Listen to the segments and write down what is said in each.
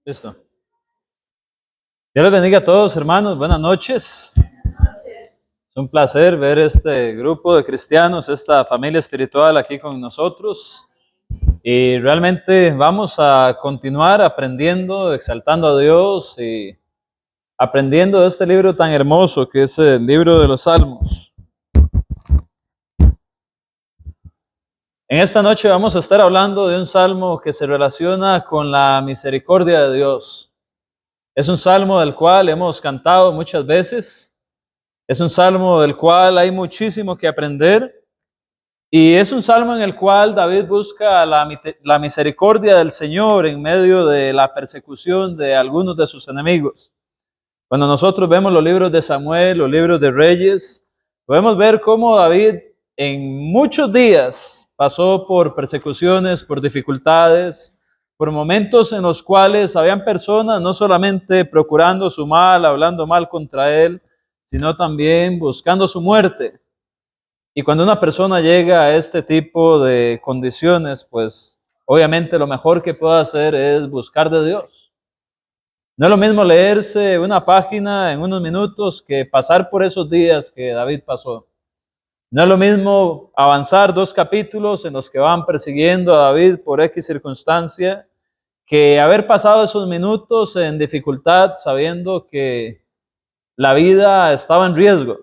Listo. Dios les bendiga a todos, hermanos. Buenas noches. Es un placer ver este grupo de cristianos, esta familia espiritual aquí con nosotros. Y realmente vamos a continuar aprendiendo, exaltando a Dios y aprendiendo de este libro tan hermoso que es el libro de los Salmos. En esta noche vamos a estar hablando de un salmo que se relaciona con la misericordia de Dios. Es un salmo del cual hemos cantado muchas veces. Es un salmo del cual hay muchísimo que aprender. Y es un salmo en el cual David busca la misericordia del Señor en medio de la persecución de algunos de sus enemigos. Cuando nosotros vemos los libros de Samuel, los libros de Reyes, podemos ver cómo David en muchos días pasó por persecuciones, por dificultades, por momentos en los cuales habían personas no solamente procurando su mal, hablando mal contra él, sino también buscando su muerte. Y cuando una persona llega a este tipo de condiciones, pues obviamente lo mejor que puede hacer es buscar de Dios. No es lo mismo leerse una página en unos minutos que pasar por esos días que David pasó. No es lo mismo avanzar 2 capítulos en los que van persiguiendo a David por X circunstancia que haber pasado esos minutos en dificultad sabiendo que la vida estaba en riesgo.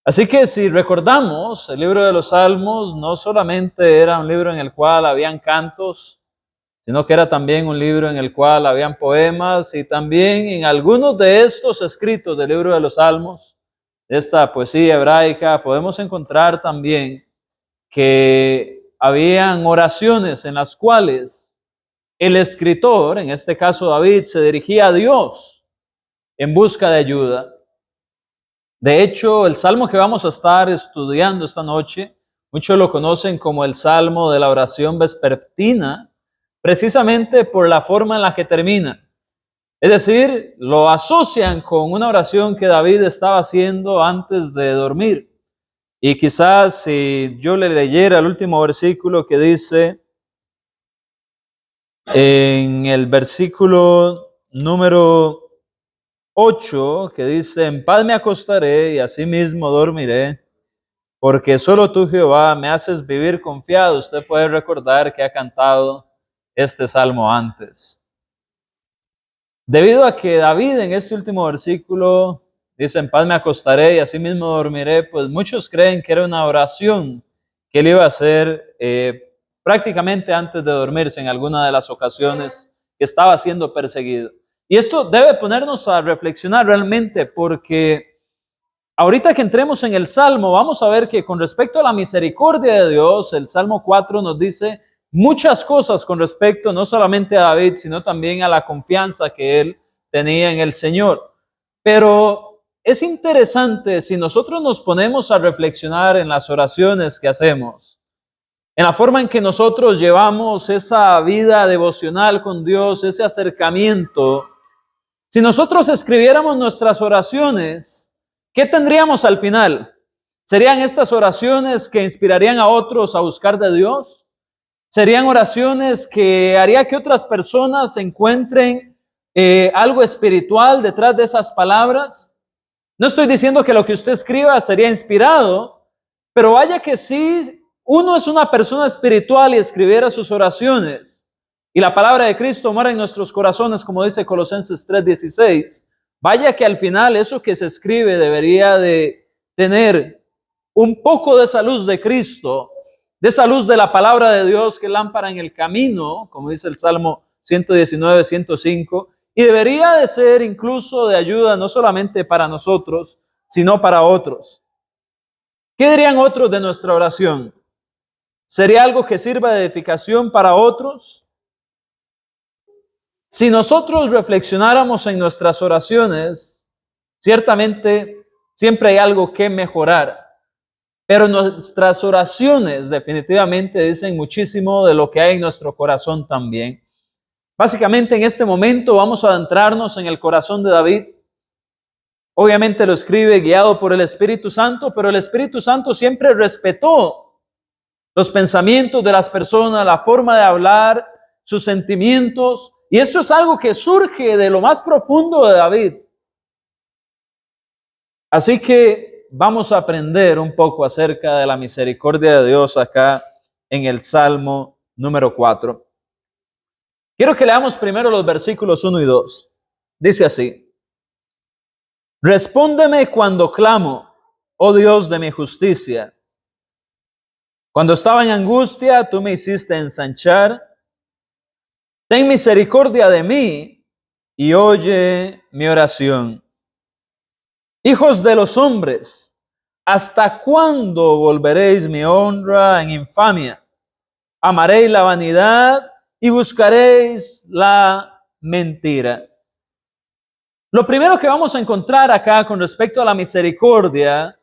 Así que si recordamos, el libro de los Salmos no solamente era un libro en el cual habían cantos, sino que era también un libro en el cual habían poemas, y también en algunos de estos escritos del libro de los Salmos, de esta poesía hebraica, podemos encontrar también que habían oraciones en las cuales el escritor, en este caso David, se dirigía a Dios en busca de ayuda. De hecho, el salmo que vamos a estar estudiando esta noche, muchos lo conocen como el salmo de la oración vespertina, precisamente por la forma en la que termina. Es decir, lo asocian con una oración que David estaba haciendo antes de dormir. Y quizás si yo le leyera el último versículo que dice, en el versículo número 8, que dice, en paz me acostaré y asimismo dormiré, porque solo tú, Jehová, me haces vivir confiado. Usted puede recordar que ha cantado este salmo antes. Debido a que David en este último versículo dice, en paz me acostaré y asimismo dormiré, pues muchos creen que era una oración que él iba a hacer prácticamente antes de dormirse en alguna de las ocasiones que estaba siendo perseguido. Y esto debe ponernos a reflexionar realmente, porque ahorita que entremos en el Salmo, vamos a ver que con respecto a la misericordia de Dios, el Salmo 4 nos dice muchas cosas con respecto no solamente a David, sino también a la confianza que él tenía en el Señor. Pero es interesante si nosotros nos ponemos a reflexionar en las oraciones que hacemos, en la forma en que nosotros llevamos esa vida devocional con Dios, ese acercamiento. Si nosotros escribiéramos nuestras oraciones, ¿qué tendríamos al final? ¿Serían estas oraciones que inspirarían a otros a buscar de Dios? ¿Serían oraciones que harían que otras personas encuentren algo espiritual detrás de esas palabras? No estoy diciendo que lo que usted escriba sería inspirado, pero vaya que sí, uno es una persona espiritual y escribiera sus oraciones, y la palabra de Cristo mora en nuestros corazones, como dice Colosenses 3:16, vaya que al final eso que se escribe debería de tener un poco de esa luz de Cristo, de esa luz de la palabra de Dios que lámpara en el camino, como dice el Salmo 119, 105, y debería de ser incluso de ayuda no solamente para nosotros, sino para otros. ¿Qué dirían otros de nuestra oración? ¿Sería algo que sirva de edificación para otros? Si nosotros reflexionáramos en nuestras oraciones, ciertamente siempre hay algo que mejorar, pero nuestras oraciones definitivamente dicen muchísimo de lo que hay en nuestro corazón también. Básicamente en este momento vamos a adentrarnos en el corazón de David. Obviamente lo escribe guiado por el Espíritu Santo, pero el Espíritu Santo siempre respetó los pensamientos de las personas, la forma de hablar, sus sentimientos, Y eso es algo que surge de lo más profundo de David. Así que vamos a aprender un poco acerca de la misericordia de Dios acá en el Salmo número 4. Quiero que leamos primero los versículos 1 y 2. Dice así: Respóndeme cuando clamo, oh Dios de mi justicia. Cuando estaba en angustia, tú me hiciste ensanchar. Ten misericordia de mí y oye mi oración. Hijos de los hombres, ¿hasta cuándo volveréis mi honra en infamia? Amaréis la vanidad y buscaréis la mentira. Lo primero que vamos a encontrar acá con respecto a la misericordia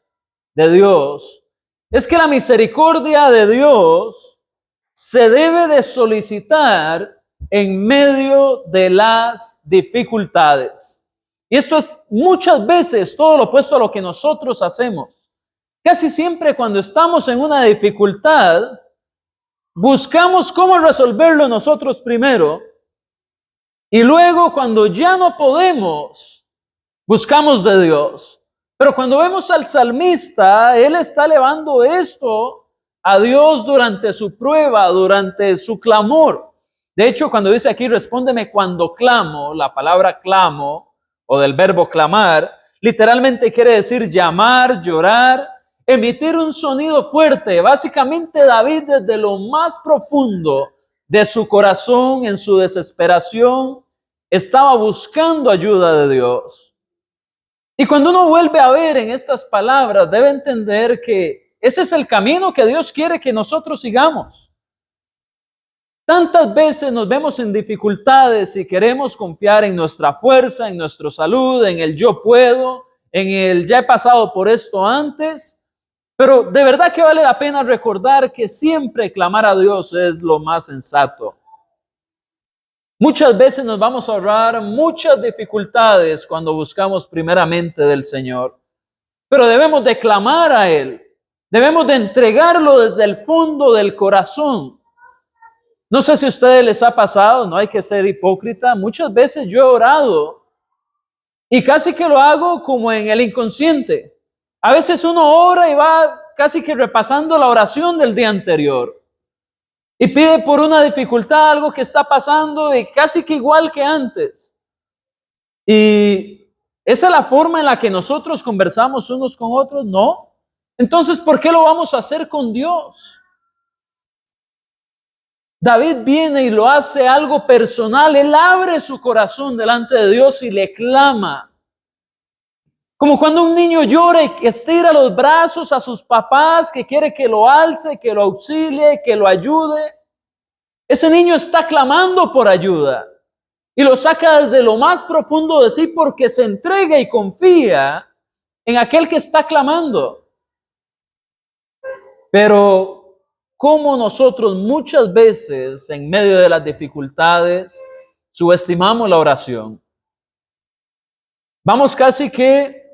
de Dios es que la misericordia de Dios se debe de solicitar en medio de las dificultades. Y esto es muchas veces todo lo opuesto a lo que nosotros hacemos. Casi siempre cuando estamos en una dificultad, buscamos cómo resolverlo nosotros primero y luego cuando ya no podemos, buscamos de Dios. Pero cuando vemos al salmista, él está elevando esto a Dios durante su prueba, durante su clamor. De hecho, cuando dice aquí, respóndeme cuando clamo, la palabra clamo o del verbo clamar, literalmente quiere decir llamar, llorar, emitir un sonido fuerte. Básicamente David desde lo más profundo de su corazón, en su desesperación, estaba buscando ayuda de Dios. Y cuando uno vuelve a ver en estas palabras, debe entender que ese es el camino que Dios quiere que nosotros sigamos. Tantas veces nos vemos en dificultades y queremos confiar en nuestra fuerza, en nuestra salud, en el yo puedo, en el ya he pasado por esto antes, pero de verdad que vale la pena recordar que siempre clamar a Dios es lo más sensato. Muchas veces nos vamos a ahorrar muchas dificultades cuando buscamos primeramente del Señor, pero debemos de clamar a Él, debemos de entregarlo desde el fondo del corazón. No sé si a ustedes les ha pasado, no hay que ser hipócrita, muchas veces yo he orado y casi que lo hago como en el inconsciente. A veces uno ora y va casi que repasando la oración del día anterior. Y pide por una dificultad, algo que está pasando y casi que igual que antes. Y esa es la forma en la que nosotros conversamos unos con otros, ¿no? Entonces, ¿por qué lo vamos a hacer con Dios? David viene y lo hace algo personal. Él abre su corazón delante de Dios y le clama. Como cuando un niño llora y estira los brazos a sus papás, que quiere que lo alce, que lo auxilie, que lo ayude. Ese niño está clamando por ayuda y lo saca desde lo más profundo de sí porque se entrega y confía en aquel que está clamando. Pero como nosotros muchas veces en medio de las dificultades subestimamos la oración. Vamos casi que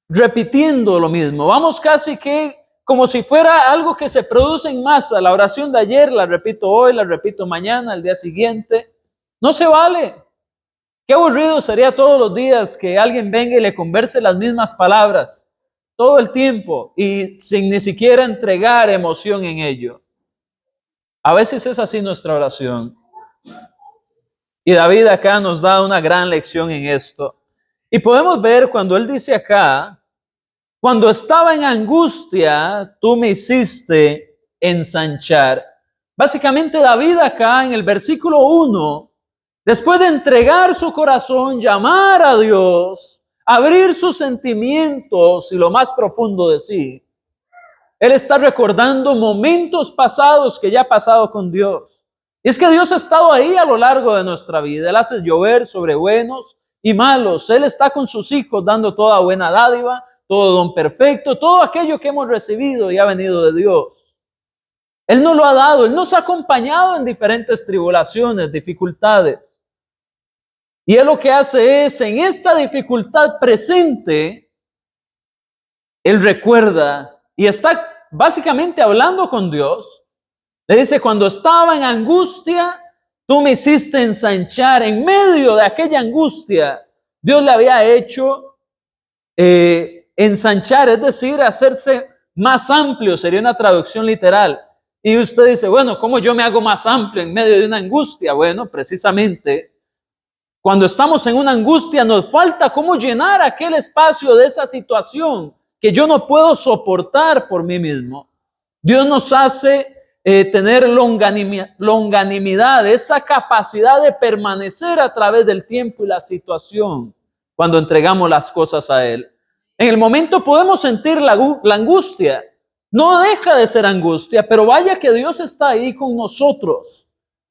repitiendo lo mismo, vamos casi que como si fuera algo que se produce en masa. La oración de ayer la repito hoy, la repito mañana, el día siguiente. No se vale. Qué aburrido sería todos los días que alguien venga y le converse las mismas palabras todo el tiempo y sin ni siquiera entregar emoción en ello. A veces es así nuestra oración. Y David acá nos da una gran lección en esto. Y podemos ver cuando él dice acá, cuando estaba en angustia, tú me hiciste ensanchar. Básicamente David acá en el versículo 1, después de entregar su corazón, llamar a Dios, abrir sus sentimientos y lo más profundo de sí, él está recordando momentos pasados que ya ha pasado con Dios. Y es que Dios ha estado ahí a lo largo de nuestra vida. Él hace llover sobre buenos y malos. Él está con sus hijos dando toda buena dádiva, todo don perfecto, todo aquello que hemos recibido y ha venido de Dios. Él nos lo ha dado, Él nos ha acompañado en diferentes tribulaciones, dificultades. Y Él lo que hace es, en esta dificultad presente, Él recuerda y está básicamente hablando con Dios. Le dice, cuando estaba en angustia, Tú me hiciste ensanchar en medio de aquella angustia. Dios le había hecho ensanchar, es decir, hacerse más amplio, sería una traducción literal. Y usted dice, bueno, ¿cómo yo me hago más amplio en medio de una angustia? Bueno, precisamente, cuando estamos en una angustia nos falta cómo llenar aquel espacio de esa situación que yo no puedo soportar por mí mismo. Dios nos hace tener longanimidad, esa capacidad de permanecer a través del tiempo y la situación cuando entregamos las cosas a Él. En el momento podemos sentir la angustia, no deja de ser angustia, pero vaya que Dios está ahí con nosotros.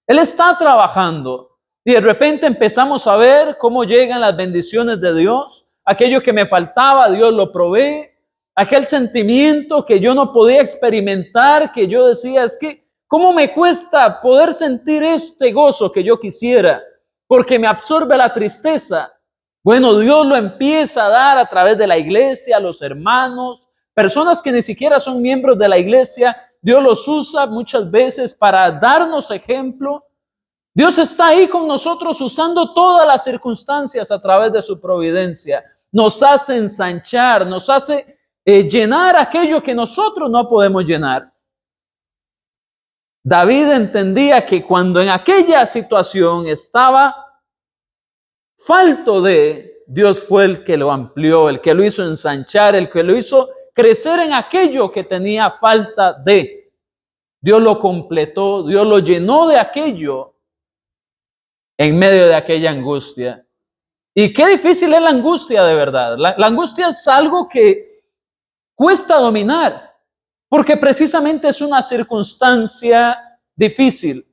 Él está trabajando y de repente empezamos a ver cómo llegan las bendiciones de Dios. Aquello que me faltaba, Dios lo provee. Aquel sentimiento que yo no podía experimentar, que yo decía, es que, ¿cómo me cuesta poder sentir este gozo que yo quisiera? Porque me absorbe la tristeza. Bueno, Dios lo empieza a dar a través de la iglesia, los hermanos, personas que ni siquiera son miembros de la iglesia. Dios los usa muchas veces para darnos ejemplo. Dios está ahí con nosotros usando todas las circunstancias a través de su providencia. Nos hace ensanchar, nos hace llenar aquello que nosotros no podemos llenar. David entendía que cuando en aquella situación estaba falto de, Dios fue el que lo amplió, el que lo hizo ensanchar, el que lo hizo crecer en aquello que tenía falta de. Dios lo completó, Dios lo llenó de aquello en medio de aquella angustia. Y qué difícil es la angustia de verdad. La angustia es algo que cuesta dominar, porque precisamente es una circunstancia difícil.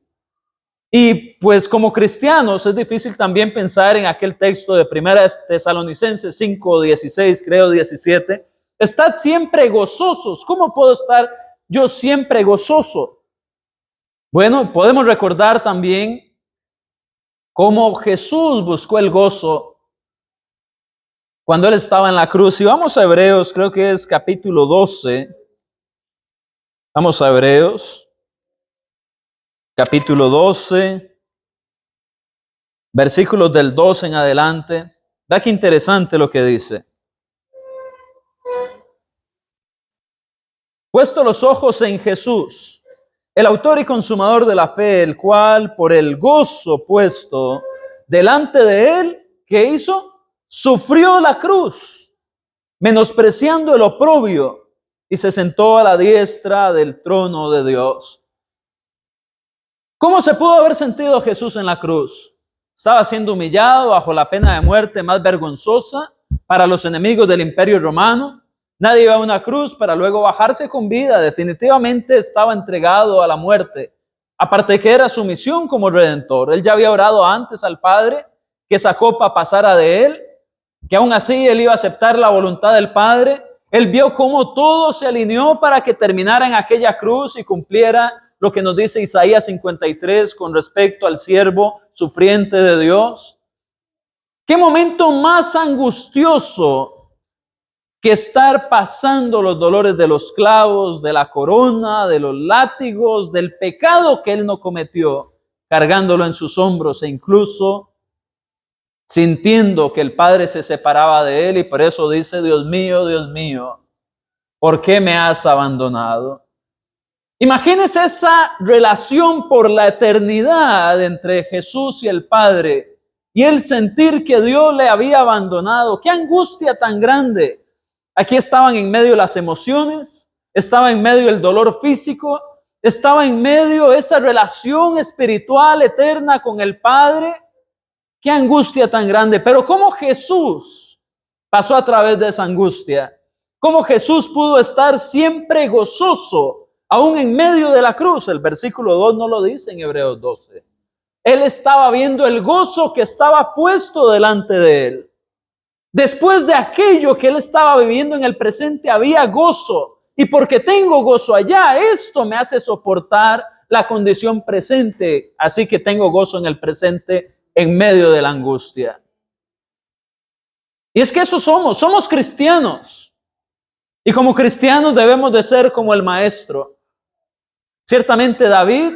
Y pues como cristianos es difícil también pensar en aquel texto de 1 Tesalonicenses 5, 16, creo 17. Estad siempre gozosos. ¿Cómo puedo estar yo siempre gozoso? Bueno, podemos recordar también cómo Jesús buscó el gozo cuando Él estaba en la cruz. Y vamos a Hebreos, creo que es capítulo 12. Vamos a Hebreos, capítulo 12, versículos del 12 en adelante. Vea qué interesante lo que dice. Puesto los ojos en Jesús, el autor y consumador de la fe, el cual por el gozo puesto delante de Él, ¿qué hizo? Sufrió la cruz, menospreciando el oprobio, y se sentó a la diestra del trono de Dios. ¿Cómo se pudo haber sentido Jesús en la cruz? Estaba siendo humillado bajo la pena de muerte más vergonzosa para los enemigos del Imperio Romano. Nadie iba a una cruz para luego bajarse con vida. Definitivamente estaba entregado a la muerte. Aparte de que era su misión como Redentor. Él ya había orado antes al Padre que esa copa pasara de él, que aún así él iba a aceptar la voluntad del Padre. Él vio cómo todo se alineó para que terminara en aquella cruz y cumpliera lo que nos dice Isaías 53 con respecto al siervo sufriente de Dios. ¿Qué momento más angustioso que estar pasando los dolores de los clavos, de la corona, de los látigos, del pecado que él no cometió, cargándolo en sus hombros e incluso sintiendo que el Padre se separaba de él y por eso dice, Dios mío, ¿por qué me has abandonado? Imagínese esa relación por la eternidad entre Jesús y el Padre y el sentir que Dios le había abandonado. ¡Qué angustia tan grande! Aquí estaban en medio las emociones, estaba en medio el dolor físico, estaba en medio esa relación espiritual eterna con el Padre. ¡Qué angustia tan grande! Pero ¿cómo Jesús pasó a través de esa angustia? ¿Cómo Jesús pudo estar siempre gozoso, aún en medio de la cruz? El versículo 2 no lo dice en Hebreos 12. Él estaba viendo el gozo que estaba puesto delante de él. Después de aquello que él estaba viviendo en el presente, había gozo. Y porque tengo gozo allá, esto me hace soportar la condición presente. Así que tengo gozo en el presente en medio de la angustia. Y es que eso somos cristianos. Y como cristianos debemos de ser como el maestro. Ciertamente David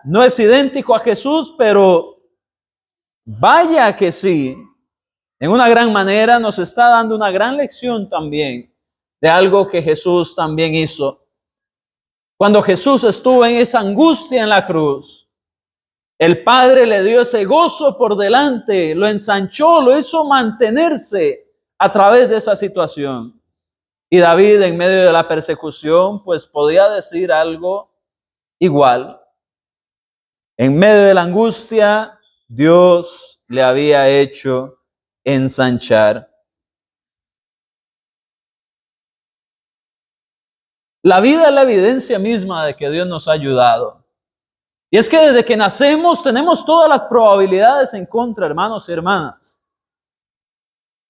no es idéntico a Jesús, pero vaya que sí, en una gran manera nos está dando una gran lección también de algo que Jesús también hizo. Cuando Jesús estuvo en esa angustia en la cruz, el Padre le dio ese gozo por delante, lo ensanchó, lo hizo mantenerse a través de esa situación. Y David, en medio de la persecución, pues podía decir algo igual. En medio de la angustia, Dios le había hecho ensanchar. La vida es la evidencia misma de que Dios nos ha ayudado. Y es que desde que nacemos tenemos todas las probabilidades en contra, hermanos y hermanas.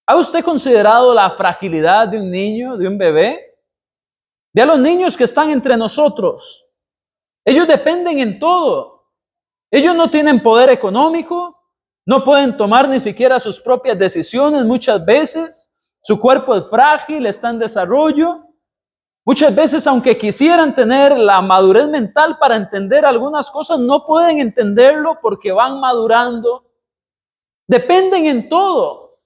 ¿Ha usted considerado la fragilidad de un niño, de un bebé? Ve a los niños que están entre nosotros. Ellos dependen en todo. Ellos no tienen poder económico, no pueden tomar ni siquiera sus propias decisiones muchas veces. Su cuerpo es frágil, está en desarrollo. Muchas veces, aunque quisieran tener la madurez mental para entender algunas cosas, no pueden entenderlo porque van madurando. Dependen en todo.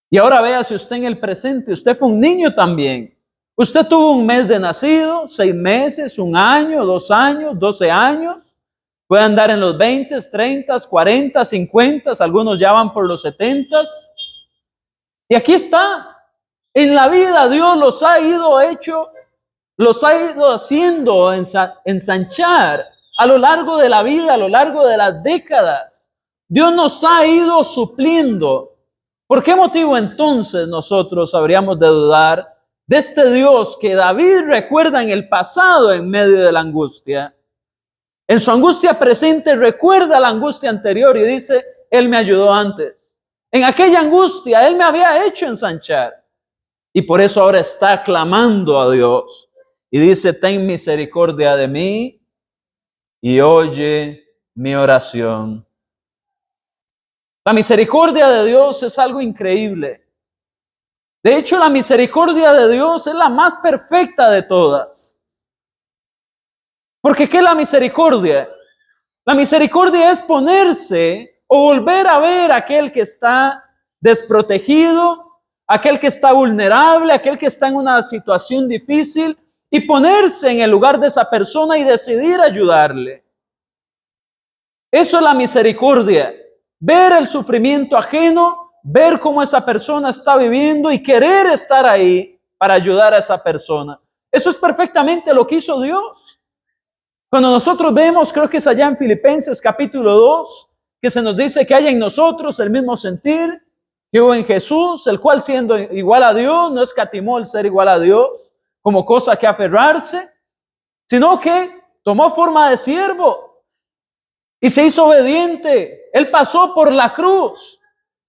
Y ahora véase usted en el presente. Usted fue un niño también. Usted tuvo un mes de nacido, 6 meses, 1 año, 2 años, 12 años. Puede andar en los 20, 30, 40, 50, algunos ya van por los 70. Y aquí está. En la vida Dios los ha ido haciendo ensanchar a lo largo de la vida, a lo largo de las décadas. Dios nos ha ido supliendo. ¿Por qué motivo entonces nosotros habríamos de dudar de este Dios que David recuerda en el pasado en medio de la angustia? En su angustia presente recuerda la angustia anterior y dice, Él me ayudó antes. En aquella angustia Él me había hecho ensanchar. Y por eso ahora está clamando a Dios. Y dice, ten misericordia de mí y oye mi oración. La misericordia de Dios es algo increíble. De hecho, la misericordia de Dios es la más perfecta de todas. Porque ¿qué es la misericordia? La misericordia es ponerse o volver a ver a aquel que está desprotegido, aquel que está vulnerable, aquel que está en una situación difícil y ponerse en el lugar de esa persona y decidir ayudarle. Eso es la misericordia. Ver el sufrimiento ajeno, ver cómo esa persona está viviendo y querer estar ahí para ayudar a esa persona. Eso es perfectamente lo que hizo Dios. Cuando nosotros vemos, creo que es allá en Filipenses capítulo 2, que se nos dice que hay en nosotros el mismo sentir que hubo en Jesús, el cual siendo igual a Dios, no escatimó el ser igual a Dios como cosa que aferrarse, sino que tomó forma de siervo y se hizo obediente. Él pasó por la cruz.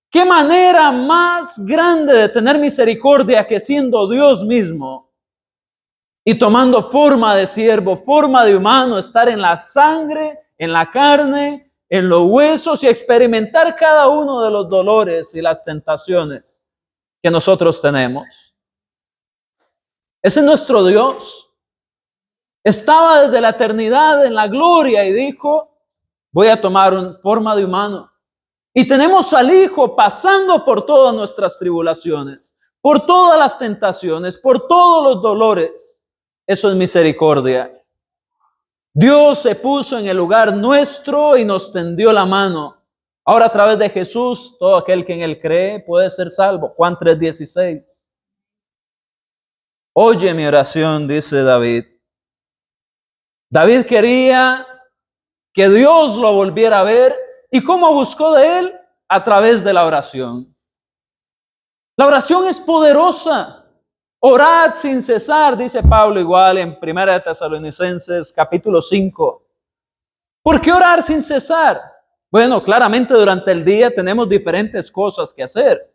¿Qué manera más grande de tener misericordia que siendo Dios mismo y tomando forma de siervo, forma de humano, estar en la sangre, en la carne, en los huesos y experimentar cada uno de los dolores y las tentaciones que nosotros tenemos? Ese es nuestro Dios. Estaba desde la eternidad en la gloria y dijo, voy a tomar forma de humano. Y tenemos al Hijo pasando por todas nuestras tribulaciones, por todas las tentaciones, por todos los dolores. Eso es misericordia. Dios se puso en el lugar nuestro y nos tendió la mano. Ahora a través de Jesús, todo aquel que en Él cree puede ser salvo. Juan 3:16. Oye mi oración, dice David. David quería que Dios lo volviera a ver. ¿Y cómo buscó de Él? A través de la oración. La oración es poderosa. Orad sin cesar, dice Pablo igual en 1 Tesalonicenses capítulo 5. ¿Por qué orar sin cesar? Bueno, claramente durante el día tenemos diferentes cosas que hacer.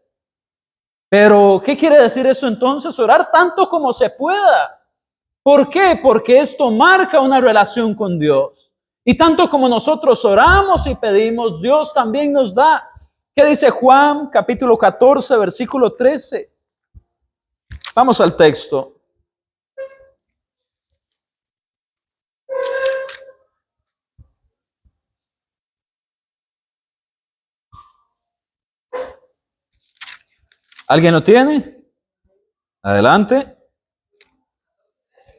Pero, ¿qué quiere decir eso entonces? Orar tanto como se pueda. ¿Por qué? Porque esto marca una relación con Dios. Y tanto como nosotros oramos y pedimos, Dios también nos da. ¿Qué dice Juan capítulo 14, versículo 13? Vamos al texto. ¿Alguien lo tiene? Adelante.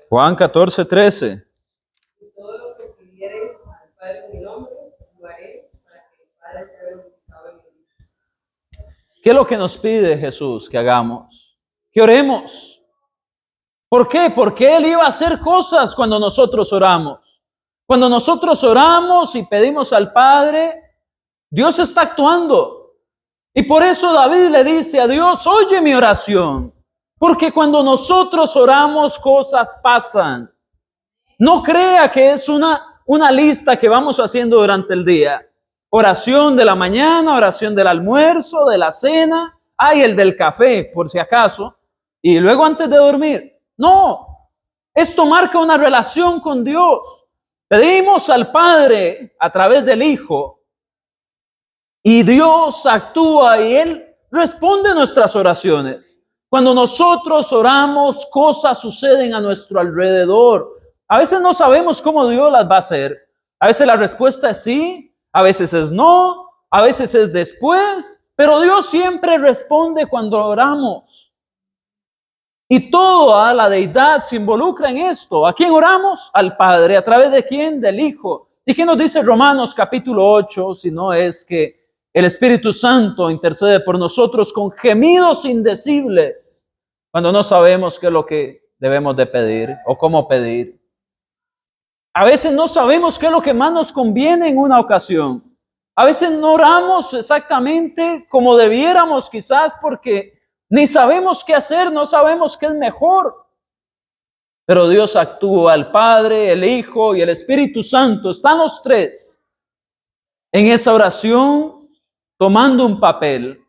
Juan 14:13. Todo lo que pidiereis al Padre en mi nombre, lo haré para que el Padre sea glorificado en mí. ¿Qué es lo que nos pide Jesús que hagamos? Que oremos. ¿Por qué? Porque Él iba a hacer cosas cuando nosotros oramos. Cuando nosotros oramos y pedimos al Padre, Dios está actuando. Y por eso David le dice a Dios, oye mi oración. Porque cuando nosotros oramos, cosas pasan. No crea que es una lista que vamos haciendo durante el día. Oración de la mañana, oración del almuerzo, de la cena, hay el del café, por si acaso, y luego antes de dormir. No, esto marca una relación con Dios. Pedimos al Padre a través del Hijo y Dios actúa y Él responde nuestras oraciones. Cuando nosotros oramos, cosas suceden a nuestro alrededor. A veces no sabemos cómo Dios las va a hacer. A veces la respuesta es sí, a veces es no, a veces es después, pero Dios siempre responde cuando oramos. Y toda la deidad se involucra en esto. ¿A quién oramos? Al Padre. ¿A través de quién? Del Hijo. ¿Y qué nos dice Romanos capítulo 8? Si no es que el Espíritu Santo intercede por nosotros con gemidos indecibles cuando no sabemos qué es lo que debemos de pedir o cómo pedir. A veces no sabemos qué es lo que más nos conviene en una ocasión. A veces no oramos exactamente como debiéramos, quizás porque ni sabemos qué hacer, no sabemos qué es mejor. Pero Dios actúa, el Padre, el Hijo y el Espíritu Santo. Están los tres en esa oración tomando un papel.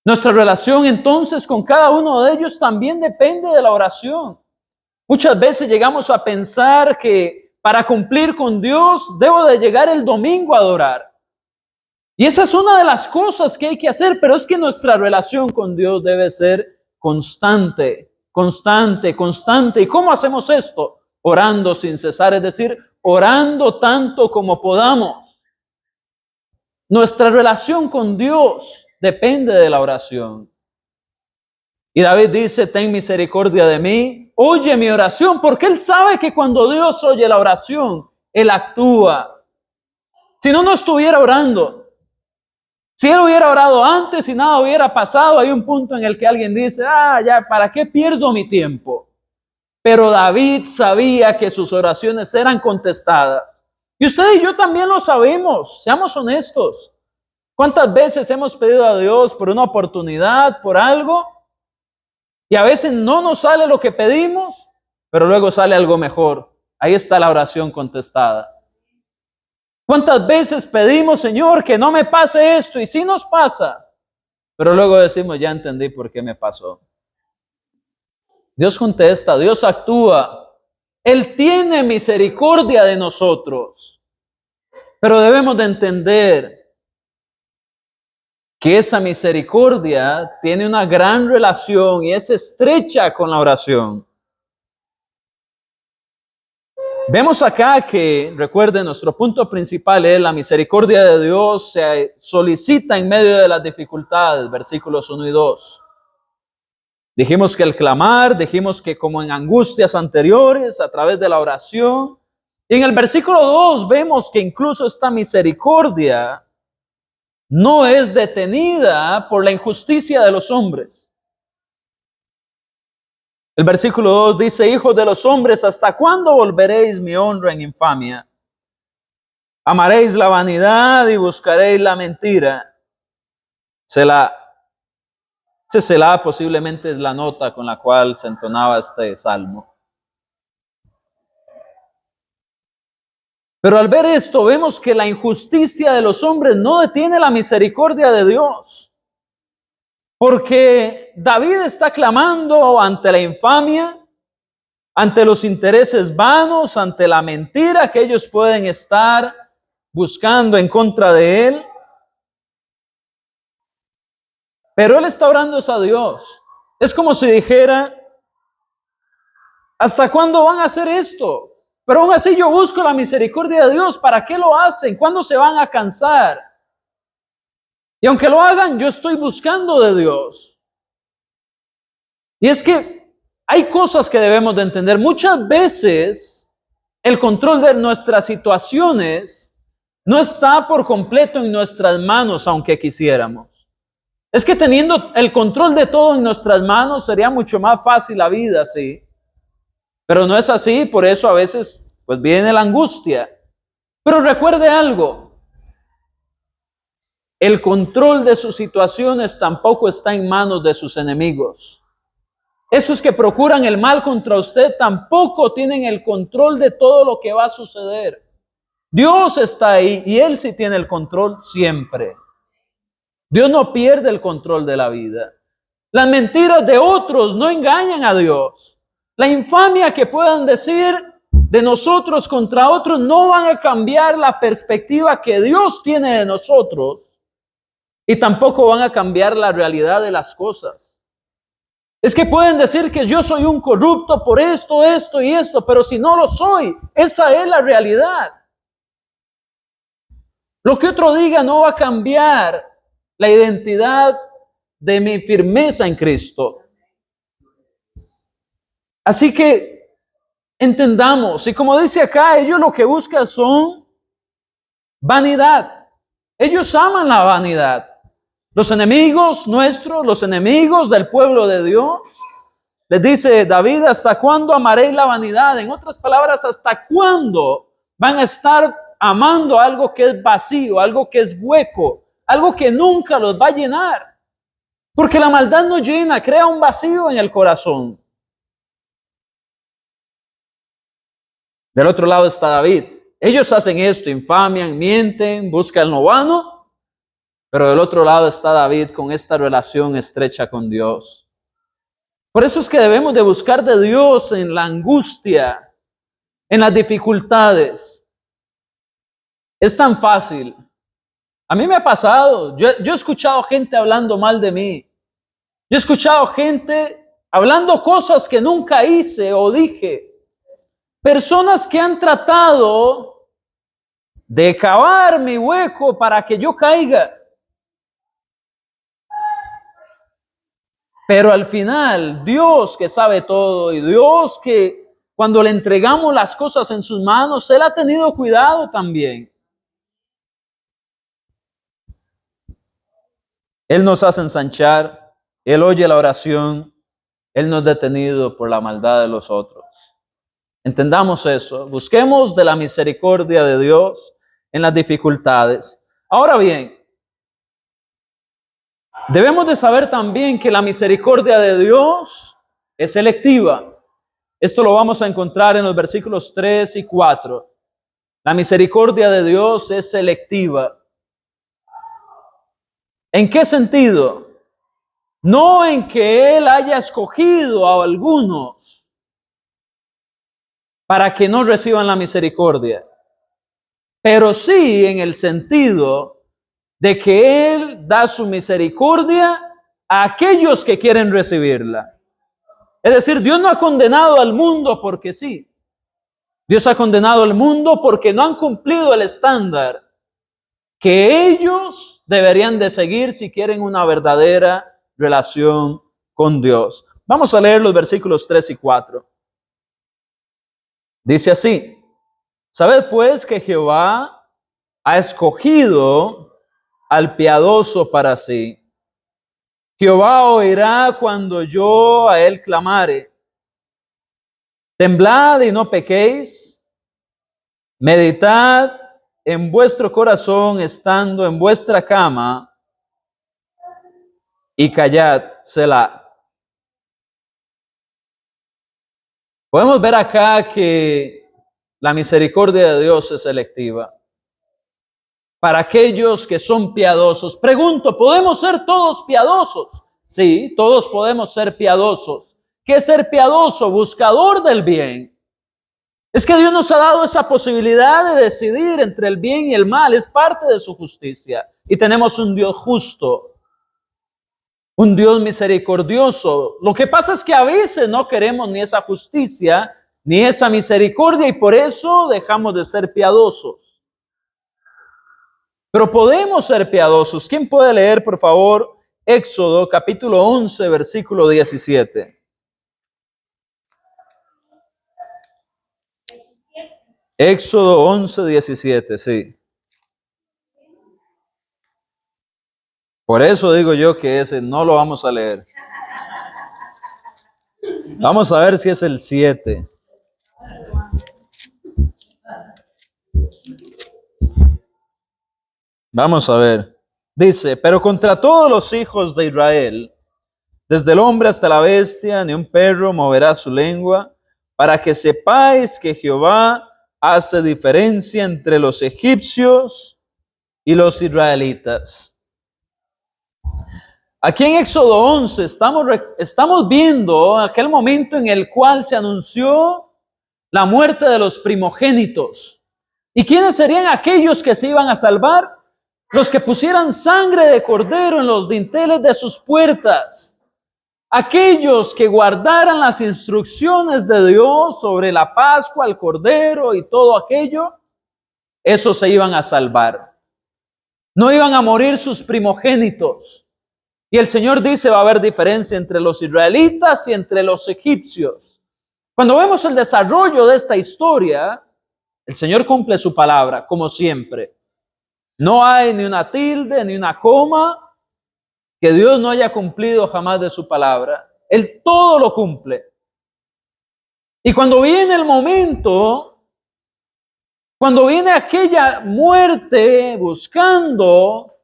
Nuestra relación entonces con cada uno de ellos también depende de la oración. Muchas veces llegamos a pensar que para cumplir con Dios debo de llegar el domingo a adorar. Y esa es una de las cosas que hay que hacer, pero es que nuestra relación con Dios debe ser constante, constante, constante. ¿Y cómo hacemos esto? Orando sin cesar, es decir, orando tanto como podamos. Nuestra relación con Dios depende de la oración. Y David dice, ten misericordia de mí, oye mi oración, porque él sabe que cuando Dios oye la oración, Él actúa. Si no, no estuviera orando. Si Él hubiera orado antes y nada hubiera pasado, hay un punto en el que alguien dice, ya, ¿para qué pierdo mi tiempo? Pero David sabía que sus oraciones eran contestadas. Y usted y yo también lo sabemos, seamos honestos. ¿Cuántas veces hemos pedido a Dios por una oportunidad, por algo? Y a veces no nos sale lo que pedimos, pero luego sale algo mejor. Ahí está la oración contestada. ¿Cuántas veces pedimos, Señor, que no me pase esto? Y sí nos pasa, pero luego decimos, ya entendí por qué me pasó. Dios contesta, Dios actúa. Él tiene misericordia de nosotros. Pero debemos de entender que esa misericordia tiene una gran relación y es estrecha con la oración. Vemos acá que, recuerden, nuestro punto principal es la misericordia de Dios se solicita en medio de las dificultades, versículos 1 y 2. Dijimos que el clamar, dijimos que como en angustias anteriores, a través de la oración. Y en el versículo 2 vemos que incluso esta misericordia no es detenida por la injusticia de los hombres. El versículo 2 dice, hijos de los hombres, ¿hasta cuándo volveréis mi honra en infamia? Amaréis la vanidad y buscaréis la mentira. Selah posiblemente es la nota con la cual se entonaba este salmo. Pero al ver esto, vemos que la injusticia de los hombres no detiene la misericordia de Dios. Porque David está clamando ante la infamia, ante los intereses vanos, ante la mentira que ellos pueden estar buscando en contra de él. Pero él está orando a Dios. Es como si dijera, ¿hasta cuándo van a hacer esto? Pero aún así yo busco la misericordia de Dios. ¿Para qué lo hacen? ¿Cuándo se van a cansar? Y aunque lo hagan, yo estoy buscando de Dios. Y es que hay cosas que debemos de entender. Muchas veces el control de nuestras situaciones no está por completo en nuestras manos, aunque quisiéramos. Es que teniendo el control de todo en nuestras manos sería mucho más fácil la vida, sí. Pero no es así, por eso a veces pues viene la angustia. Pero recuerde algo, el control de sus situaciones tampoco está en manos de sus enemigos. Esos que procuran el mal contra usted tampoco tienen el control de todo lo que va a suceder. Dios está ahí y Él sí tiene el control siempre. Dios no pierde el control de la vida. Las mentiras de otros no engañan a Dios. La infamia que puedan decir de nosotros contra otros no van a cambiar la perspectiva que Dios tiene de nosotros y tampoco van a cambiar la realidad de las cosas. Es que pueden decir que yo soy un corrupto por esto, esto y esto, pero si no lo soy, esa es la realidad. Lo que otro diga no va a cambiar la identidad de mi firmeza en Cristo. Así que entendamos, y como dice acá, ellos lo que buscan son vanidad. Ellos aman la vanidad. Los enemigos nuestros, los enemigos del pueblo de Dios, les dice David, ¿hasta cuándo amaréis la vanidad? En otras palabras, ¿hasta cuándo van a estar amando algo que es vacío, algo que es hueco, algo que nunca los va a llenar? Porque la maldad no llena, crea un vacío en el corazón. Del otro lado está David. Ellos hacen esto, infamian, mienten, buscan lo vano, pero del otro lado está David con esta relación estrecha con Dios. Por eso es que debemos de buscar de Dios en la angustia, en las dificultades. Es tan fácil. A mí me ha pasado. Yo he escuchado gente hablando mal de mí. Yo he escuchado gente hablando cosas que nunca hice o dije. Personas que han tratado de cavar mi hueco para que yo caiga. Pero al final, Dios que sabe todo y Dios que cuando le entregamos las cosas en sus manos, Él ha tenido cuidado también. Él nos hace ensanchar, Él oye la oración, Él no es detenido por la maldad de los otros. Entendamos eso, busquemos de la misericordia de Dios en las dificultades. Ahora bien, debemos de saber también que la misericordia de Dios es selectiva. Esto lo vamos a encontrar en los versículos 3 y 4. La misericordia de Dios es selectiva. ¿En qué sentido? No en que Él haya escogido a algunos para que no reciban la misericordia, pero sí en el sentido de que Él da su misericordia a aquellos que quieren recibirla. Es decir, Dios no ha condenado al mundo porque sí. Dios ha condenado al mundo porque no han cumplido el estándar que ellos deberían de seguir si quieren una verdadera relación con Dios. Vamos a leer los versículos 3 y 4. Dice así: sabed pues que Jehová ha escogido al piadoso para sí. Jehová oirá cuando yo a él clamare. Temblad y no pequéis. Meditad en vuestro corazón estando en vuestra cama y callad, Selah. Podemos ver acá que la misericordia de Dios es selectiva. Para aquellos que son piadosos. Pregunto, ¿podemos ser todos piadosos? Sí, todos podemos ser piadosos. ¿Qué es ser piadoso? Buscador del bien. Es que Dios nos ha dado esa posibilidad de decidir entre el bien y el mal. Es parte de su justicia. Y tenemos un Dios justo. Un Dios misericordioso. Lo que pasa es que a veces no queremos ni esa justicia, ni esa misericordia, y por eso dejamos de ser piadosos. Pero podemos ser piadosos. ¿Quién puede leer, por favor, Éxodo capítulo 11, versículo 17? Éxodo 11, 17, sí. Por eso digo yo que ese no lo vamos a leer. Vamos a ver si es el 7. Vamos a ver. Dice, pero contra todos los hijos de Israel, desde el hombre hasta la bestia, ni un perro moverá su lengua, para que sepáis que Jehová hace diferencia entre los egipcios y los israelitas. Aquí en Éxodo 11 estamos viendo aquel momento en el cual se anunció la muerte de los primogénitos. ¿Y quiénes serían aquellos que se iban a salvar? Los que pusieran sangre de cordero en los dinteles de sus puertas. Aquellos que guardaran las instrucciones de Dios sobre la Pascua, el cordero y todo aquello, esos se iban a salvar. No iban a morir sus primogénitos. Y el Señor dice, va a haber diferencia entre los israelitas y entre los egipcios. Cuando vemos el desarrollo de esta historia, el Señor cumple su palabra, como siempre. No hay ni una tilde, ni una coma que Dios no haya cumplido jamás de su palabra. Él todo lo cumple. Y cuando viene el momento, cuando viene aquella muerte buscando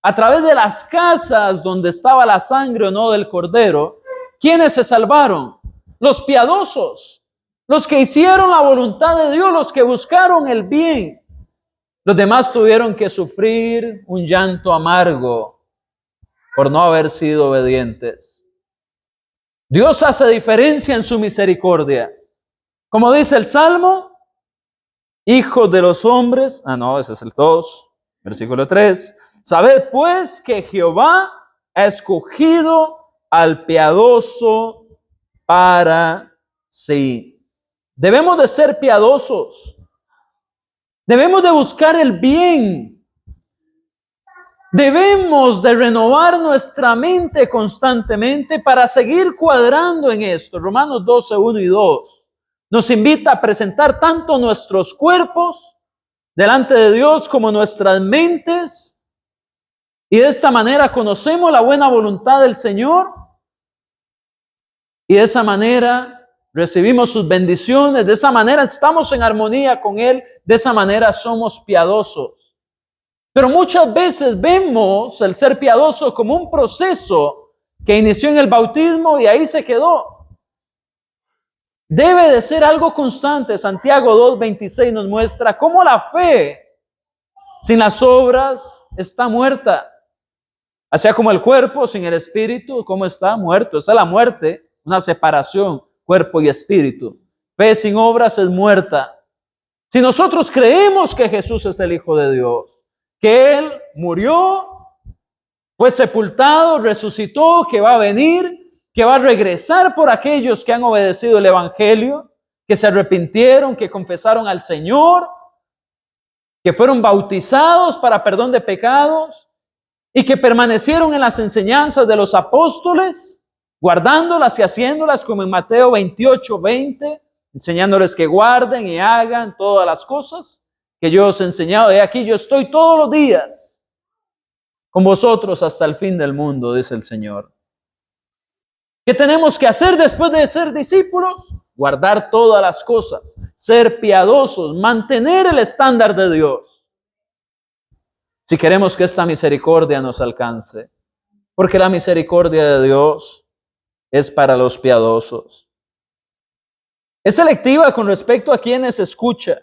a través de las casas donde estaba la sangre o no del cordero, ¿quiénes se salvaron? Los piadosos, los que hicieron la voluntad de Dios, los que buscaron el bien. Los demás tuvieron que sufrir un llanto amargo por no haber sido obedientes. Dios hace diferencia en su misericordia. Como dice el Salmo, hijos de los hombres, ese es el 2, versículo 3. Sabed pues que Jehová ha escogido al piadoso para sí. Debemos de ser piadosos. Debemos de buscar el bien. Debemos de renovar nuestra mente constantemente para seguir cuadrando en esto. Romanos 12, 1 y 2 nos invita a presentar tanto nuestros cuerpos delante de Dios como nuestras mentes. Y de esta manera conocemos la buena voluntad del Señor. Y de esa manera recibimos sus bendiciones. De esa manera estamos en armonía con Él. De esa manera somos piadosos. Pero muchas veces vemos el ser piadoso como un proceso que inició en el bautismo y ahí se quedó. Debe de ser algo constante. Santiago 2:26 nos muestra cómo la fe sin las obras está muerta. Así como el cuerpo sin el espíritu, ¿cómo está? Muerto. Esa es la muerte, una separación, cuerpo y espíritu. Fe sin obras es muerta. Si nosotros creemos que Jesús es el Hijo de Dios, que Él murió, fue sepultado, resucitó, que va a venir, que va a regresar por aquellos que han obedecido el Evangelio, que se arrepintieron, que confesaron al Señor, que fueron bautizados para perdón de pecados y que permanecieron en las enseñanzas de los apóstoles, guardándolas y haciéndolas como en Mateo 28:20, enseñándoles que guarden y hagan todas las cosas que yo os he enseñado. He aquí yo estoy todos los días con vosotros hasta el fin del mundo, dice el Señor. ¿Qué tenemos que hacer después de ser discípulos? Guardar todas las cosas, ser piadosos, mantener el estándar de Dios. Si queremos que esta misericordia nos alcance, porque la misericordia de Dios es para los piadosos. Es selectiva con respecto a quienes escucha.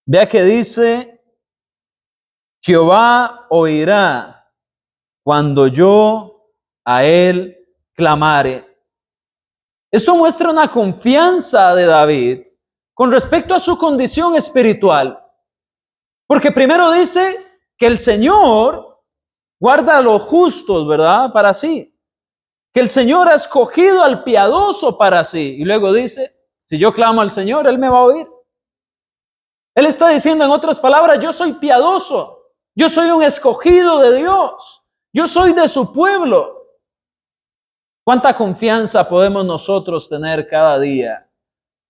Vea que dice, Jehová oirá cuando yo a él clamare. Esto muestra una confianza de David con respecto a su condición espiritual. Porque primero dice que el Señor guarda a los justos, ¿verdad? Para sí. Que el Señor ha escogido al piadoso para sí. Y luego dice, si yo clamo al Señor, Él me va a oír. Él está diciendo en otras palabras, yo soy piadoso, yo soy un escogido de Dios, yo soy de su pueblo. ¿Cuánta confianza podemos nosotros tener cada día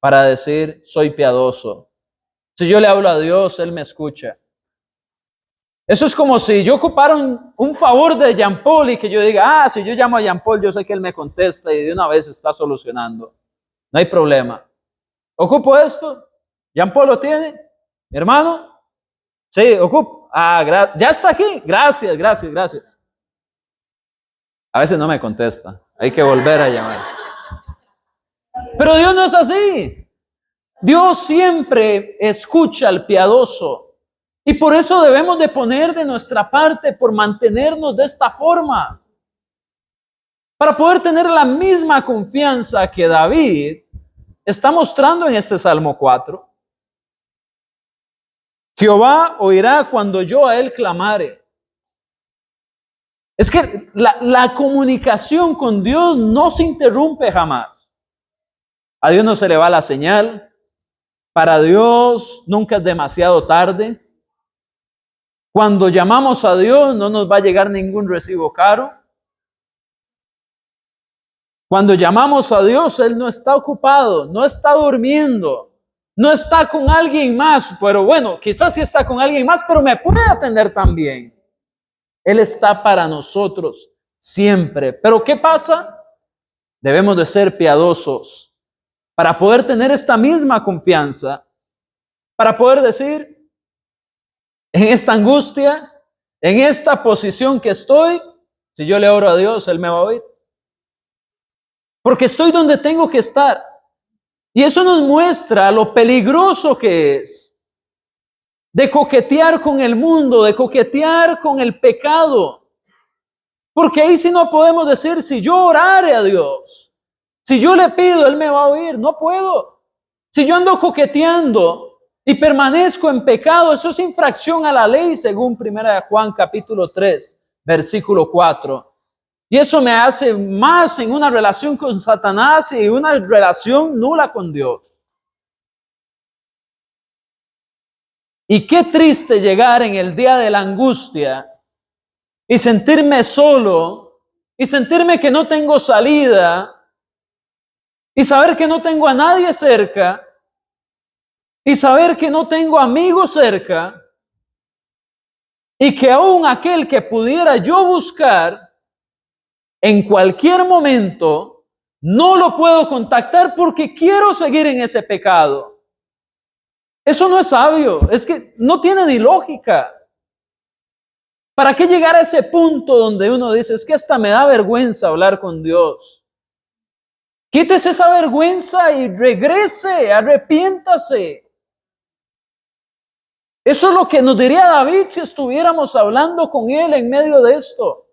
para decir, soy piadoso? Si yo le hablo a Dios, Él me escucha. Eso es como si yo ocupara un favor de Jean Paul y que yo diga, si yo llamo a Jean Paul, yo sé que él me contesta y de una vez está solucionando. No hay problema. ¿Ocupo esto? ¿Jean Paul lo tiene? ¿Mi hermano? Sí, ocupo. Ya está aquí. Gracias. A veces no me contesta. Hay que volver a llamar. Pero Dios no es así. Dios siempre escucha al piadoso. Y por eso debemos de poner de nuestra parte por mantenernos de esta forma. Para poder tener la misma confianza que David está mostrando en este Salmo 4. Jehová oirá cuando yo a él clamare. Es que la comunicación con Dios no se interrumpe jamás. A Dios no se le va la señal. Para Dios nunca es demasiado tarde. Cuando llamamos a Dios no nos va a llegar ningún recibo caro. Cuando llamamos a Dios, Él no está ocupado, no está durmiendo, no está con alguien más. Pero bueno, quizás sí está con alguien más, pero me puede atender también. Él está para nosotros siempre. Pero ¿qué pasa? Debemos de ser piadosos para poder tener esta misma confianza, para poder decir, en esta angustia, en esta posición que estoy, si yo le oro a Dios, Él me va a oír. Porque estoy donde tengo que estar. Y eso nos muestra lo peligroso que es de coquetear con el mundo, de coquetear con el pecado. Porque ahí sí no podemos decir, si yo orare a Dios, si yo le pido, Él me va a oír. No puedo. Si yo ando coqueteando y permanezco en pecado, eso es infracción a la ley, según 1 Juan capítulo 3, versículo 4. Y eso me hace más en una relación con Satanás y una relación nula con Dios. Y qué triste llegar en el día de la angustia y sentirme solo y sentirme que no tengo salida y saber que no tengo a nadie cerca y saber que no tengo amigos cerca y que aún aquel que pudiera yo buscar en cualquier momento no lo puedo contactar porque quiero seguir en ese pecado. Eso no es sabio, es que no tiene ni lógica. ¿Para qué llegar a ese punto donde uno dice, es que hasta me da vergüenza hablar con Dios? Quítese esa vergüenza y regrese, arrepiéntase. Eso es lo que nos diría David si estuviéramos hablando con él en medio de esto.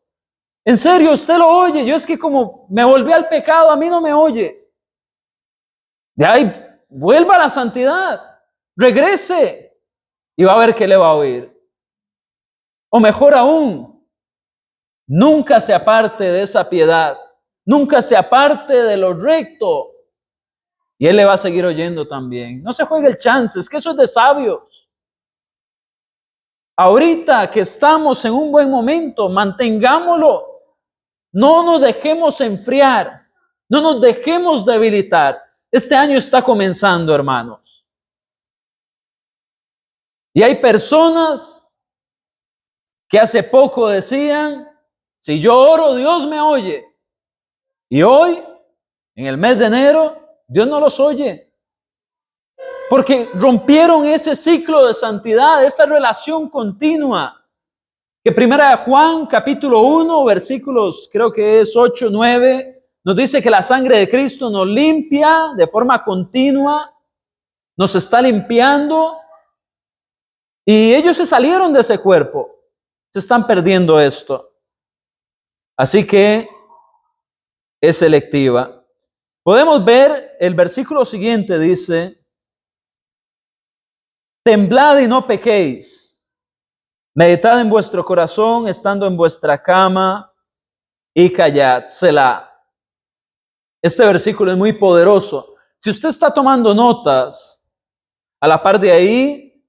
En serio, usted lo oye. Yo es que como me volví al pecado, a mí no me oye. De ahí, vuelva a la santidad. Regrese y va a ver que le va a oír. O mejor aún, nunca se aparte de esa piedad. Nunca se aparte de lo recto. Y Él le va a seguir oyendo también. No se juegue el chance, es que eso es de sabios. Ahorita que estamos en un buen momento, mantengámoslo. No nos dejemos enfriar. No nos dejemos debilitar. Este año está comenzando, hermanos. Y hay personas que hace poco decían, si yo oro, Dios me oye. Y hoy, en el mes de enero, Dios no los oye. Porque rompieron ese ciclo de santidad, esa relación continua. Que 1 Juan capítulo 1, versículos creo que es 8, 9, nos dice que la sangre de Cristo nos limpia de forma continua, nos está limpiando. Y ellos se salieron de ese cuerpo, se están perdiendo esto. Así que es selectiva. Podemos ver el versículo siguiente, dice, temblad y no pequéis, meditad en vuestro corazón, estando en vuestra cama, y callad, Selah. Este versículo es muy poderoso. Si usted está tomando notas, a la par de ahí,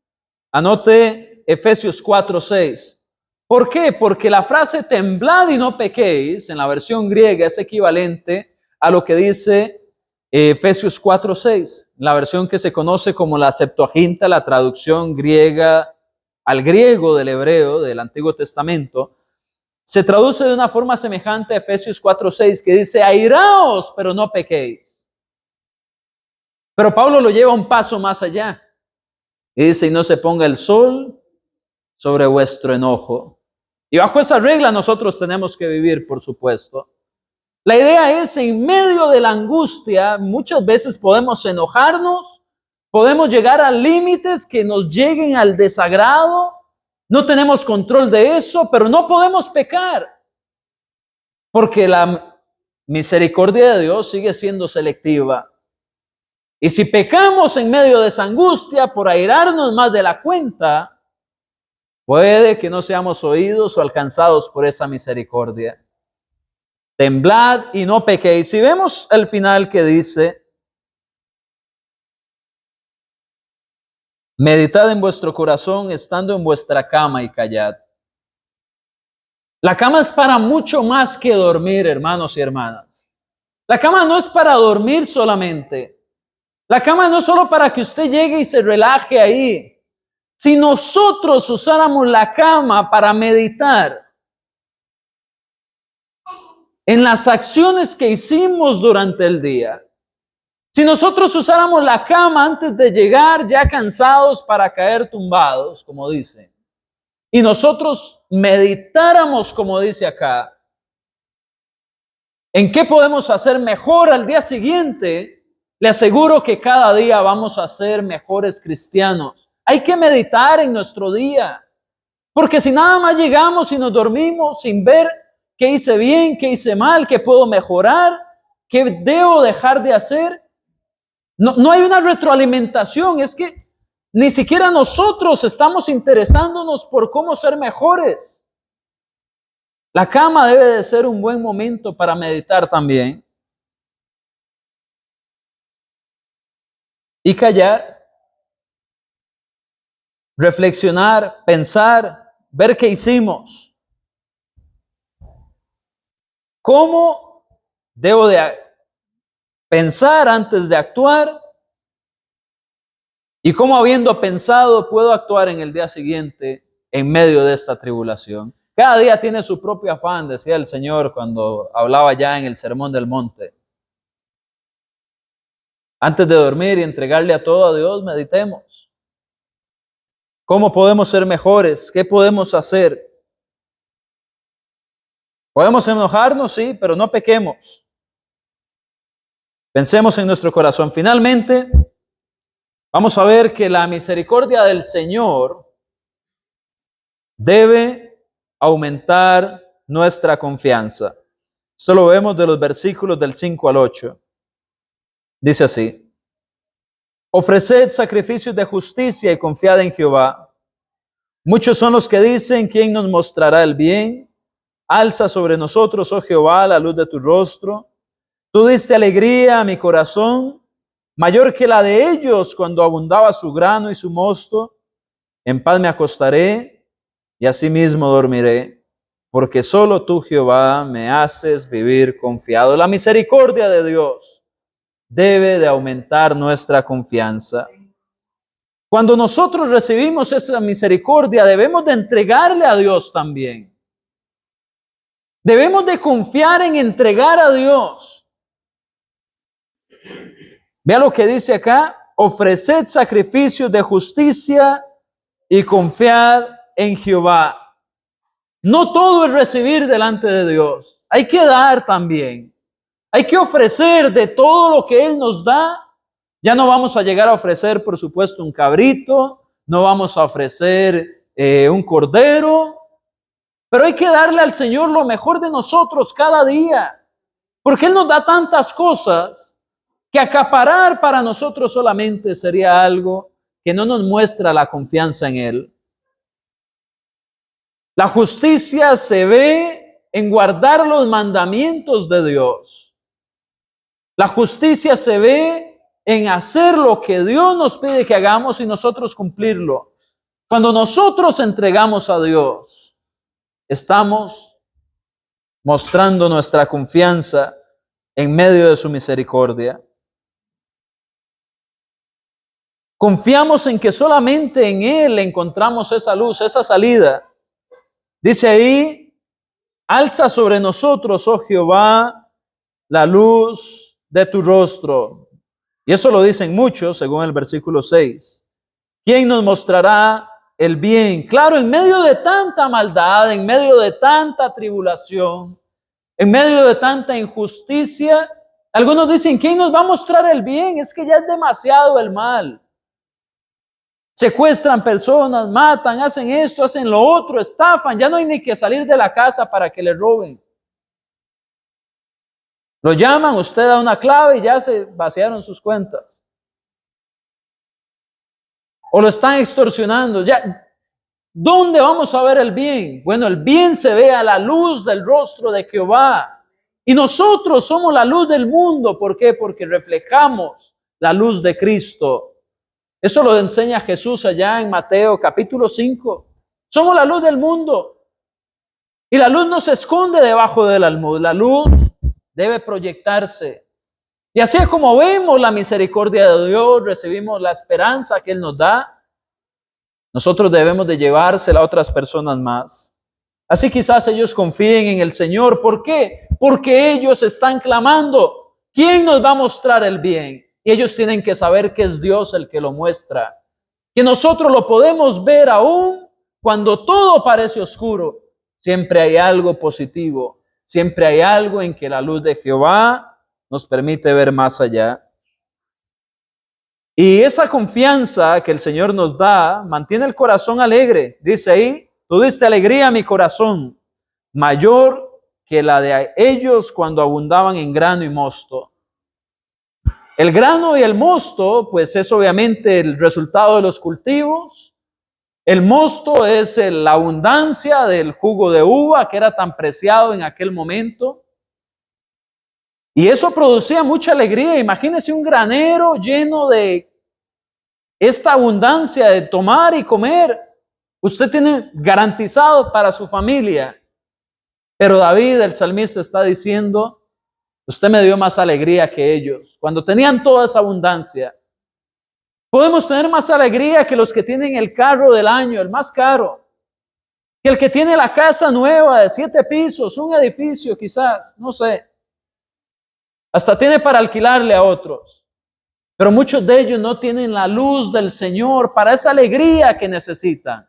Anote Efesios 4:6. ¿Por qué? Porque la frase temblad y no pequéis, en la versión griega es equivalente a lo que dice Efesios 4:6, la versión que se conoce como la Septuaginta, la traducción griega al griego del hebreo del Antiguo Testamento. Se traduce de una forma semejante a Efesios 4:6, que dice, airaos, pero no pequéis. Pero Pablo lo lleva un paso más allá. Y dice, y no se ponga el sol sobre vuestro enojo. Y bajo esa regla nosotros tenemos que vivir, por supuesto. La idea es, en medio de la angustia, muchas veces podemos enojarnos, podemos llegar a límites que nos lleguen al desagrado. No tenemos control de eso, pero no podemos pecar. Porque la misericordia de Dios sigue siendo selectiva. Y si pecamos en medio de esa angustia por airarnos más de la cuenta, puede que no seamos oídos o alcanzados por esa misericordia. Temblad y no pequéis. Si vemos el final que dice, meditad en vuestro corazón estando en vuestra cama y callad. La cama es para mucho más que dormir, hermanos y hermanas. La cama no es para dormir solamente. La cama no es solo para que usted llegue y se relaje ahí. Si nosotros usáramos la cama para meditar en las acciones que hicimos durante el día, si nosotros usáramos la cama antes de llegar ya cansados para caer tumbados, como dice, y nosotros meditáramos, como dice acá, en qué podemos hacer mejor al día siguiente, le aseguro que cada día vamos a ser mejores cristianos. Hay que meditar en nuestro día, porque si nada más llegamos y nos dormimos sin ver qué hice bien, qué hice mal, qué puedo mejorar, qué debo dejar de hacer, no hay una retroalimentación. Es que ni siquiera nosotros estamos interesándonos por cómo ser mejores. La cama debe de ser un buen momento para meditar también. Y callar, reflexionar, pensar, ver qué hicimos. ¿Cómo debo de pensar antes de actuar? ¿Y cómo, habiendo pensado, puedo actuar en el día siguiente en medio de esta tribulación? Cada día tiene su propio afán, decía el Señor cuando hablaba ya en el Sermón del Monte. Antes de dormir y entregarle a todo a Dios, meditemos. ¿Cómo podemos ser mejores? ¿Qué podemos hacer? Podemos enojarnos, sí, pero no pequemos. Pensemos en nuestro corazón. Finalmente, vamos a ver que la misericordia del Señor debe aumentar nuestra confianza. Esto lo vemos de los versículos del 5 al 8. Dice así: ofreced sacrificios de justicia y confiad en Jehová. Muchos son los que dicen, ¿quién nos mostrará el bien? Alza sobre nosotros, oh Jehová, la luz de tu rostro. Tú diste alegría a mi corazón, mayor que la de ellos cuando abundaba su grano y su mosto. En paz me acostaré y asimismo dormiré, porque solo tú, Jehová, me haces vivir confiado. La misericordia de Dios debe de aumentar nuestra confianza. Cuando nosotros recibimos esa misericordia, debemos de entregarle a Dios también. Debemos de confiar en entregar a Dios. Vea lo que dice acá: ofreced sacrificios de justicia y confiad en Jehová. No todo es recibir delante de Dios. Hay que dar también. Hay que ofrecer de todo lo que Él nos da. Ya no vamos a llegar a ofrecer, por supuesto, un cabrito. No vamos a ofrecer un cordero. Pero hay que darle al Señor lo mejor de nosotros cada día. Porque Él nos da tantas cosas que acaparar para nosotros solamente sería algo que no nos muestra la confianza en Él. La justicia se ve en guardar los mandamientos de Dios. La justicia se ve en hacer lo que Dios nos pide que hagamos y nosotros cumplirlo. Cuando nosotros entregamos a Dios, estamos mostrando nuestra confianza en medio de su misericordia. Confiamos en que solamente en Él encontramos esa luz, esa salida. Dice ahí, alza sobre nosotros, oh Jehová, la luz de tu rostro. Y eso lo dicen muchos, según el versículo 6. ¿Quién nos mostrará el bien? Claro, en medio de tanta maldad, en medio de tanta tribulación, en medio de tanta injusticia, algunos dicen, ¿quién nos va a mostrar el bien? Es que ya es demasiado el mal. Secuestran personas, matan, hacen esto, hacen lo otro, estafan, ya no hay ni que salir de la casa para que le roben. Lo llaman, usted da una clave y ya se vaciaron sus cuentas. O lo están extorsionando. Ya, ¿dónde vamos a ver el bien? Bueno, el bien se ve a la luz del rostro de Jehová. Y nosotros somos la luz del mundo. ¿Por qué? Porque reflejamos la luz de Cristo. Eso lo enseña Jesús allá en Mateo capítulo 5. Somos la luz del mundo. Y la luz no se esconde debajo del almud. La luz debe proyectarse. Y así es como vemos la misericordia de Dios, recibimos la esperanza que Él nos da. Nosotros debemos de llevársela a otras personas más. Así quizás ellos confíen en el Señor. ¿Por qué? Porque ellos están clamando. ¿Quién nos va a mostrar el bien? Y ellos tienen que saber que es Dios el que lo muestra. Que nosotros lo podemos ver aún cuando todo parece oscuro. Siempre hay algo positivo. Siempre hay algo en que la luz de Jehová nos permite ver más allá. Y esa confianza que el Señor nos da mantiene el corazón alegre. Dice ahí, tú diste alegría a mi corazón, mayor que la de ellos cuando abundaban en grano y mosto. El grano y el mosto, pues es obviamente el resultado de los cultivos. El mosto es la abundancia del jugo de uva que era tan preciado en aquel momento. Y eso producía mucha alegría. Imagínense un granero lleno de esta abundancia de tomar y comer. Usted tiene garantizado para su familia. Pero David, el salmista, está diciendo, usted me dio más alegría que ellos. Cuando tenían toda esa abundancia. Podemos tener más alegría que los que tienen el carro del año, el más caro. Que el que tiene la casa nueva de 7 pisos, un edificio quizás, no sé. Hasta tiene para alquilarle a otros. Pero muchos de ellos no tienen la luz del Señor para esa alegría que necesitan.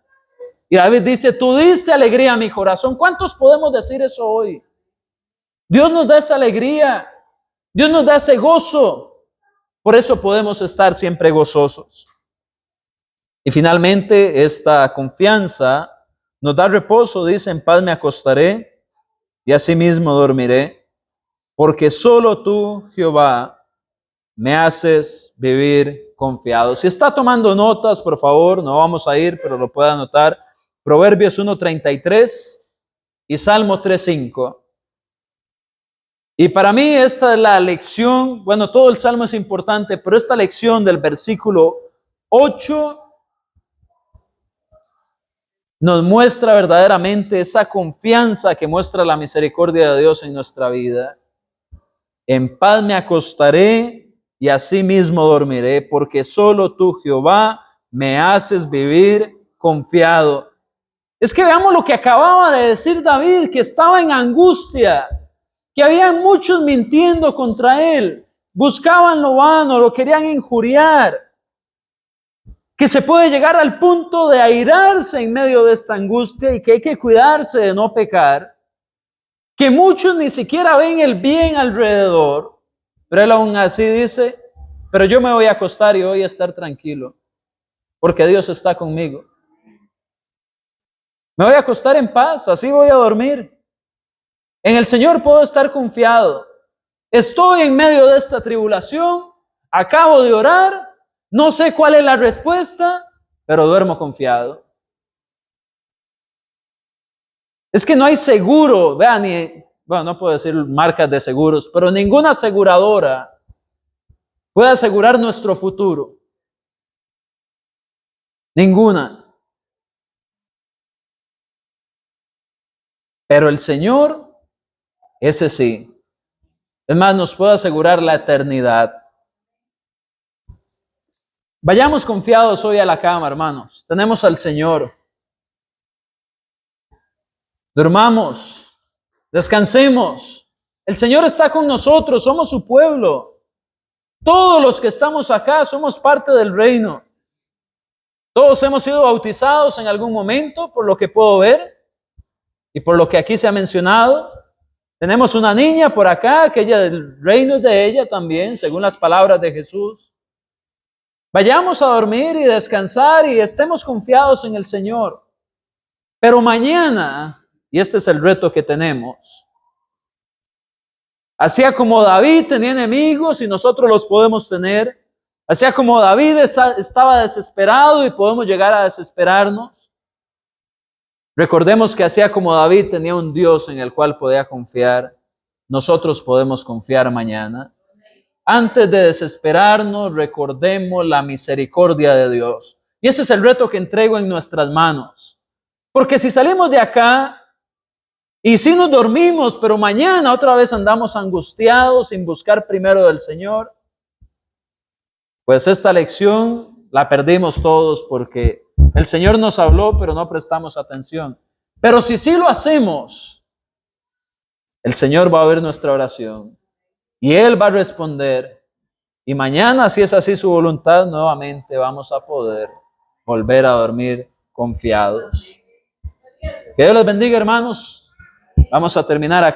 Y David dice, tú diste alegría a mi corazón. ¿Cuántos podemos decir eso hoy? Dios nos da esa alegría. Dios nos da ese gozo. Por eso podemos estar siempre gozosos. Y finalmente, esta confianza nos da reposo. Dice, en paz me acostaré y asimismo dormiré. Porque solo tú, Jehová, me haces vivir confiado. Si está tomando notas, por favor, no vamos a ir, pero lo puede anotar. Proverbios 1:33 y Salmo 3:5. Y para mí esta es la lección, bueno, todo el Salmo es importante, pero esta lección del versículo 8 nos muestra verdaderamente esa confianza que muestra la misericordia de Dios en nuestra vida. En paz me acostaré y asimismo dormiré, porque solo tú, Jehová, me haces vivir confiado. Es que veamos lo que acababa de decir David, que estaba en angustia, que había muchos mintiendo contra él, buscaban lo vano, lo querían injuriar, que se puede llegar al punto de airarse en medio de esta angustia y que hay que cuidarse de no pecar, que muchos ni siquiera ven el bien alrededor, pero él aún así dice, pero yo me voy a acostar y voy a estar tranquilo, porque Dios está conmigo. Me voy a acostar en paz, así voy a dormir. En el Señor puedo estar confiado. Estoy en medio de esta tribulación, acabo de orar, no sé cuál es la respuesta, pero duermo confiado. Es que no hay seguro, vean, bueno, no puedo decir marcas de seguros, pero ninguna aseguradora puede asegurar nuestro futuro. Ninguna. Pero el Señor, ese sí. Es más, nos puede asegurar la eternidad. Vayamos confiados hoy a la cama, hermanos. Tenemos al Señor. Durmamos, descansemos. El Señor está con nosotros, somos su pueblo. Todos los que estamos acá somos parte del reino. Todos hemos sido bautizados en algún momento, por lo que puedo ver y por lo que aquí se ha mencionado. Tenemos una niña por acá, que ella, el reino es de ella también, según las palabras de Jesús. Vayamos a dormir y descansar y estemos confiados en el Señor. Pero mañana, y este es el reto que tenemos, hacía como David tenía enemigos y nosotros los podemos tener. Hacía como David estaba desesperado y podemos llegar a desesperarnos. Recordemos que hacía como David tenía un Dios en el cual podía confiar. Nosotros podemos confiar mañana. Antes de desesperarnos, recordemos la misericordia de Dios. Y ese es el reto que entrego en nuestras manos. Porque si salimos de acá y si nos dormimos, pero mañana otra vez andamos angustiados sin buscar primero del Señor, pues esta lección la perdimos todos porque el Señor nos habló, pero no prestamos atención. Pero si sí lo hacemos, el Señor va a oír nuestra oración y Él va a responder. Y mañana, si es así su voluntad, nuevamente vamos a poder volver a dormir confiados. Que Dios les bendiga, hermanos. Vamos a terminar acá.